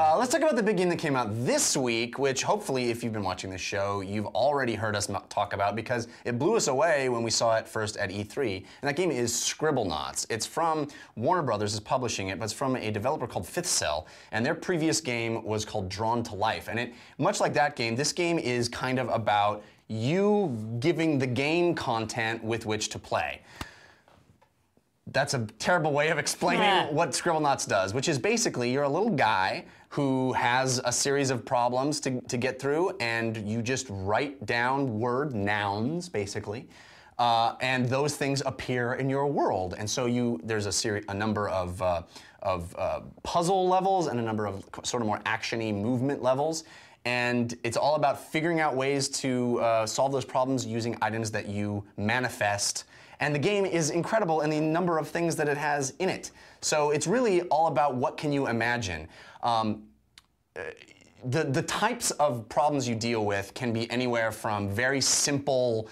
Let's talk about the big game that came out this week, which hopefully, if you've been watching the show, you've already heard us talk about because it blew us away when we saw it first at E3. And that game is Scribblenauts. It's from Warner Brothers is publishing it, but it's from a developer called Fifth Cell. And their previous game was called Drawn to Life. And much like that game, this game is kind of about you giving the game content with which to play. That's a terrible way of explaining what Scribblenauts does, which is basically you're a little guy who has a series of problems to get through, and you just write down nouns, basically, and those things appear in your world. And so there's a number of puzzle levels and a number of sort of more action-y movement levels. And it's all about figuring out ways to solve those problems using items that you manifest. And the game is incredible in the number of things that it has in it. So it's really all about what can you imagine. The types of problems you deal with can be anywhere from very simple,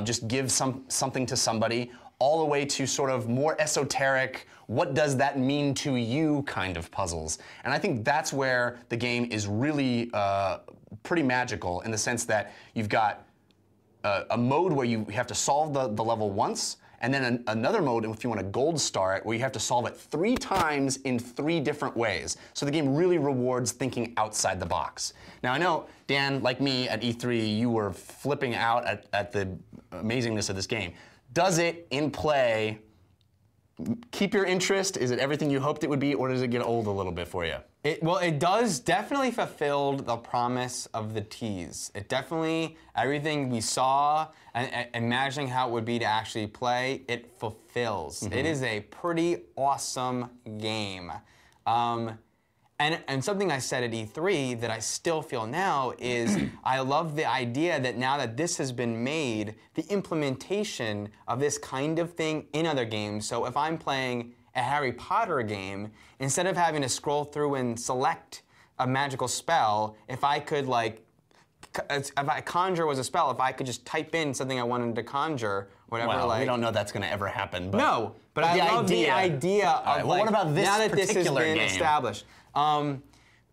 just give something to somebody, all the way to sort of more esoteric, what does that mean to you kind of puzzles. And I think that's where the game is really pretty magical in the sense that you've got a mode where you have to solve the level once, and then another mode, if you want to gold star it, where you have to solve it 3 times in 3 different ways. So the game really rewards thinking outside the box. Now I know, Dan, like me at E3, you were flipping out at the amazingness of this game. Does it, in play, keep your interest? Is it everything you hoped it would be, or does it get old a little bit for you? Well, it does definitely fulfill the promise of the tease. It definitely, everything we saw, and imagining how it would be to actually play, it fulfills. Mm-hmm. It is a pretty awesome game. And something I said at E3 that I still feel now is I love the idea that now that this has been made, the implementation of this kind of thing in other games. So if I'm playing a Harry Potter game, instead of having to scroll through and select a magical spell, if I could if conjure was a spell, if I could just type in something I wanted to conjure, whatever. Well, we don't know that's going to ever happen. But no, but I love the idea of right, well, what about this now that this has been game? Established.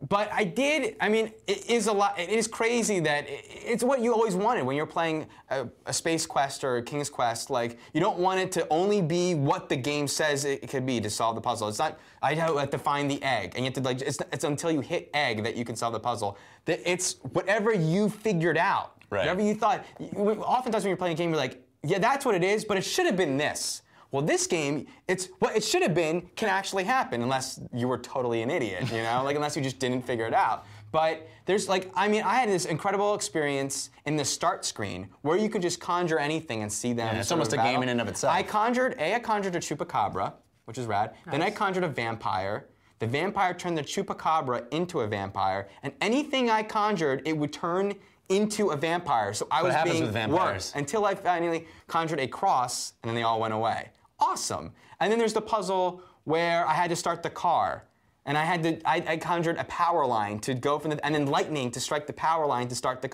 But I mean, it is a lot. It is crazy that it's what you always wanted when you're playing a Space Quest or a King's Quest. Like, you don't want it to only be what the game says it could be to solve the puzzle. It's not, I have to find the egg, and you have to, it's until you hit egg that you can solve the puzzle. It's whatever you figured out. Right. Whatever you thought. Oftentimes when you're playing a game, you're like, yeah, that's what it is, but it should have been this. Well, this game, what it should have been can actually happen unless you were totally an idiot, you know? Unless you just didn't figure it out. But there's I had this incredible experience in the start screen where you could just conjure anything and see them. Yeah, it's almost a game in and of itself. I conjured a chupacabra, which is rad. Nice. Then I conjured a vampire. The vampire turned the chupacabra into a vampire. And anything I conjured, it would turn into a vampire. So I was being worked until I finally conjured a cross, and then they all went away. Awesome. And then there's the puzzle where I had to start the car. And I conjured a power line to go from and then lightning to strike the power line to start the,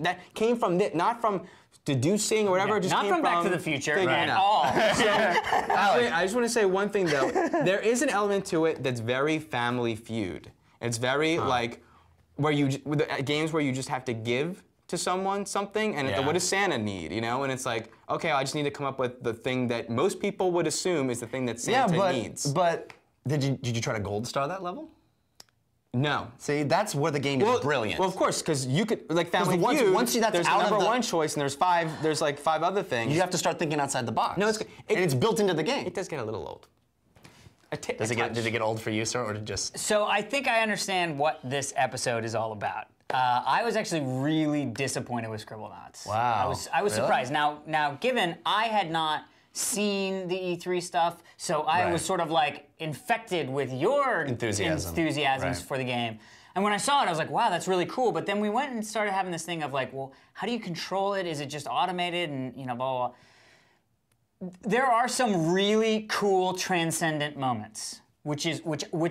that came from this, not from deducing or whatever. Yeah, just not came from Back to the Future at out. all. So, I just want to say one thing though. There is an element to it that's very Family Feud. It's very games where you just have to give to someone something, and what does Santa need, you know? And it's like, okay, I just need to come up with the thing that most people would assume is the thing that Santa needs. But did you try to gold star that level? No. See, that's where the game is brilliant. Well, of course, because you could, like Family Feud, once that's there's out number one choice, and there's like 5 other things. You have to start thinking outside the box. No, and it's built into the game. It does get a little old. Did it get old for you, sir, or did it just? So I think I understand what this episode is all about. I was actually really disappointed with Scribblenauts. Wow. I was surprised. Now, given I had not seen the E3 stuff, so I was sort of like infected with your enthusiasms for the game. And when I saw it, I was like, wow, that's really cool. But then we went and started having this thing of like, well, how do you control it? Is it just automated? And blah, blah, blah. There are some really cool transcendent moments, which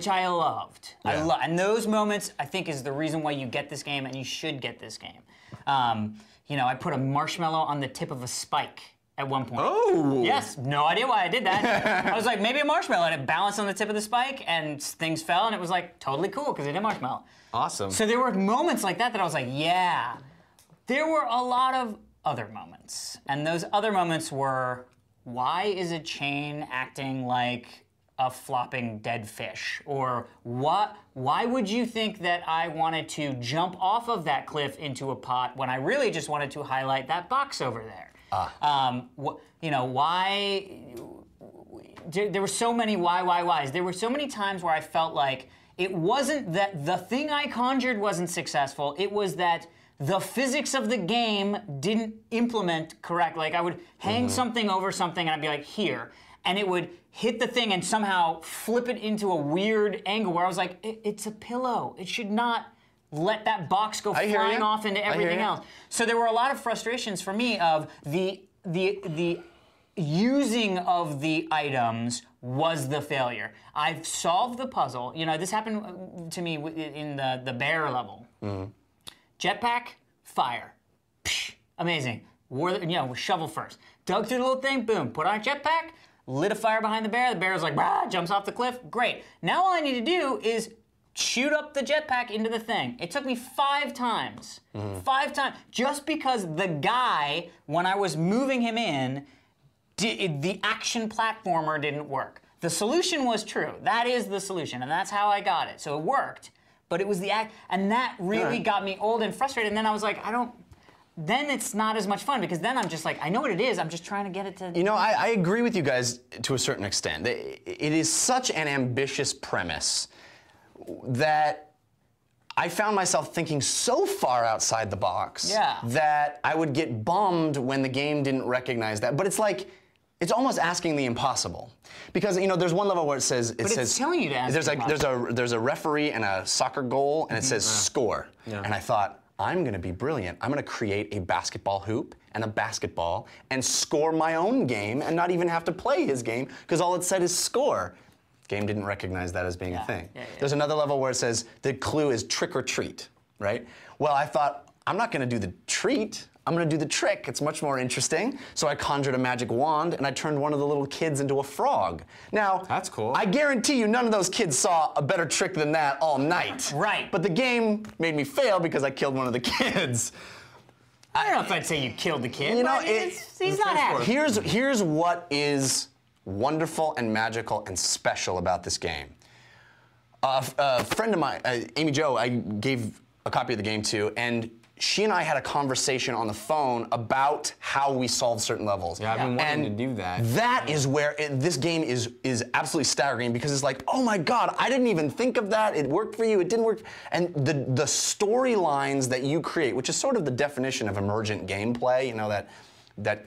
I loved. Yeah. And those moments, I think, is the reason why you get this game, and you should get this game. I put a marshmallow on the tip of a spike, at one point. Oh! Yes, no idea why I did that. I was like, maybe a marshmallow, and it balanced on the tip of the spike, and things fell, and it was like totally cool because it did marshmallow. Awesome. So there were moments like that I was like, yeah. There were a lot of other moments, and those other moments were, why is a chain acting like a flopping dead fish? Or why would you think that I wanted to jump off of that cliff into a pot when I really just wanted to highlight that box over there? Why? There were so many whys. There were so many times where I felt like it wasn't that the thing I conjured wasn't successful, it was that the physics of the game didn't implement correct. Like I would hang something over something and I'd be like, here. And it would hit the thing and somehow flip it into a weird angle where I was like, it's a pillow. It should not let that box go flying off into everything else. So there were a lot of frustrations for me of the using of the items was the failure. I've solved the puzzle. You know, this happened to me in the bear level. Jetpack, fire. Psh, amazing. Shovel first. Dug through the little thing, boom. Put on a jetpack, lit a fire behind the bear. The bear's like, rah, jumps off the cliff. Great. Now all I need to do is shoot up the jetpack into the thing. It took me 5 times. 5 times. Just because the guy, when I was moving him in, the action platformer didn't work. The solution was true. That is the solution, and that's how I got it. So it worked. But it was the act, and that really got me old and frustrated. And then I was like, then it's not as much fun because then I'm just like, I know what it is. I'm just trying to get it to. You know, I agree with you guys to a certain extent. It is such an ambitious premise that I found myself thinking so far outside the box that I would get bummed when the game didn't recognize that. But it's like, it's almost asking the impossible. Because, you know, there's one level where it says... it's telling you to ask there's a referee and a soccer goal, and it says score. Yeah. And I thought, I'm going to be brilliant. I'm going to create a basketball hoop and a basketball and score my own game and not even have to play his game, because all it said is score. Game didn't recognize that as being a thing. There's another level where it says the clue is trick or treat, right? Well, I thought, I'm not going to do the treat. I'm going to do the trick. It's much more interesting. So I conjured a magic wand, and I turned one of the little kids into a frog. Now, that's cool. I guarantee you none of those kids saw a better trick than that all night. Right. But the game made me fail because I killed one of the kids. I don't know if I'd say you killed the kid. You know, he's not happy. Here's what is wonderful and magical and special about this game. A friend of mine, Amy Jo, I gave a copy of the game to, and she and I had a conversation on the phone about how we solve certain levels. Yeah, I've been wanting to do that. That is where this game is absolutely staggering, because it's like, oh my God, I didn't even think of that. It worked for you, it didn't work. And the storylines that you create, which is sort of the definition of emergent gameplay, you know, that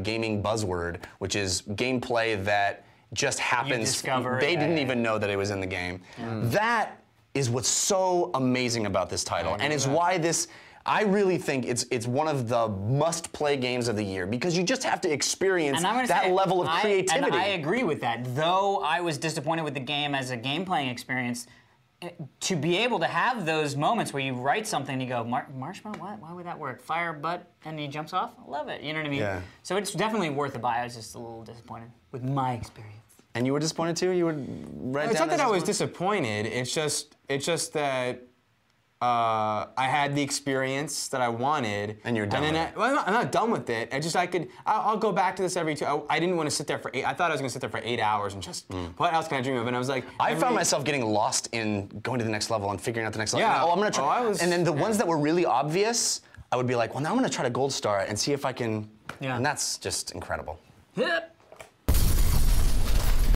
gaming buzzword, which is gameplay that just happens. They didn't even know that it was in the game. That is what's so amazing about this title, and it's why this. I really think it's one of the must-play games of the year, because you just have to experience that level of creativity. And I agree with that. Though I was disappointed with the game as a game-playing experience, to be able to have those moments where you write something and you go, marshmallow, what? Why would that work? Fire butt, and he jumps off? I love it. You know what I mean? Yeah. So it's definitely worth a buy. I was just a little disappointed with my experience. And you were disappointed too? You would write down. It's not that I was disappointed. It's just that I had the experience that I wanted. And you're done with it. I'm not done with it. I'll go back to this every 2 hours. I didn't want to sit there for 8. I thought I was going to sit there for 8 hours and just, what else can I dream of? And I was like, I found myself getting lost in going to the next level and figuring out the next level. Yeah. I'm going to try. And then the ones that were really obvious, I would be like, well, now I'm going to try to gold star it and see if I can. Yeah. And that's just incredible. Yep.